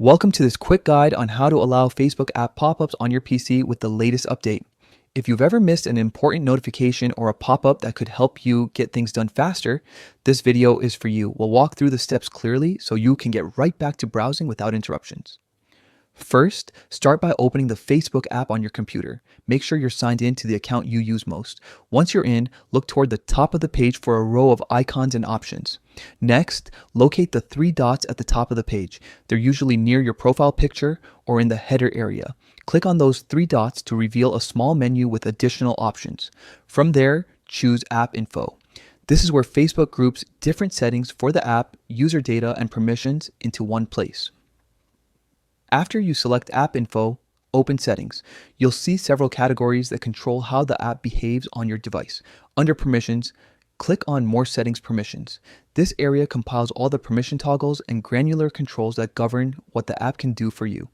Welcome to this quick guide on how to allow Facebook app pop-ups on your PC with the latest update. If you've ever missed an important notification or a pop-up that could help you get things done faster, this video is for you. We'll walk through the steps clearly so you can get right back to browsing without interruptions. First, start by opening the Facebook app on your computer. Make sure you're signed in to the account you use most. Once you're in, look toward the top of the page for a row of icons and options. Next, locate the three dots at the top of the page. They're usually near your profile picture or in the header area. Click on those three dots to reveal a small menu with additional options. From there, choose App Info. This is where Facebook groups different settings for the app, user data, and permissions into one place. After you select App Info, open Settings. You'll see several categories that control how the app behaves on your device. Under Permissions, click on More Settings Permissions. This area compiles all the permission toggles and granular controls that govern what the app can do for you.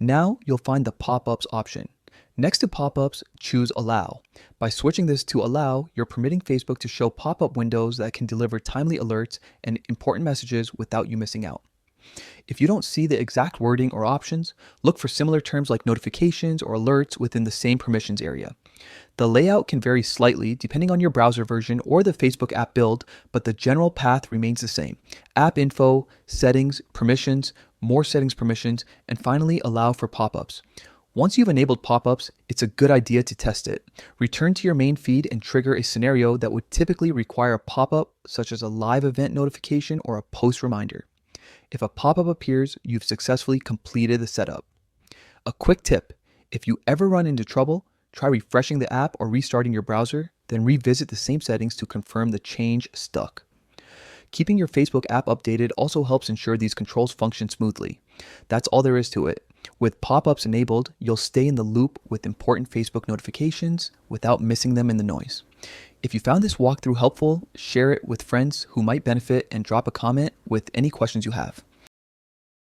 Now you'll find the Pop-ups option. Next to Pop-ups, choose Allow. By switching this to Allow, you're permitting Facebook to show pop-up windows that can deliver timely alerts and important messages without you missing out. If you don't see the exact wording or options, look for similar terms like notifications or alerts within the same permissions area. The layout can vary slightly depending on your browser version or the Facebook app build, but the general path remains the same. App Info, Settings, Permissions, More Settings Permissions, and finally allow for pop-ups. Once you've enabled pop-ups, it's a good idea to test it. Return to your main feed and trigger a scenario that would typically require a pop-up, such as a live event notification or a post reminder. If a pop-up appears, you've successfully completed the setup. A quick tip: if you ever run into trouble, try refreshing the app or restarting your browser, then revisit the same settings to confirm the change stuck. Keeping your Facebook app updated also helps ensure these controls function smoothly. That's all there is to it. With pop-ups enabled, you'll stay in the loop with important Facebook notifications without missing them in the noise. If you found this walkthrough helpful, share it with friends who might benefit and drop a comment with any questions you have.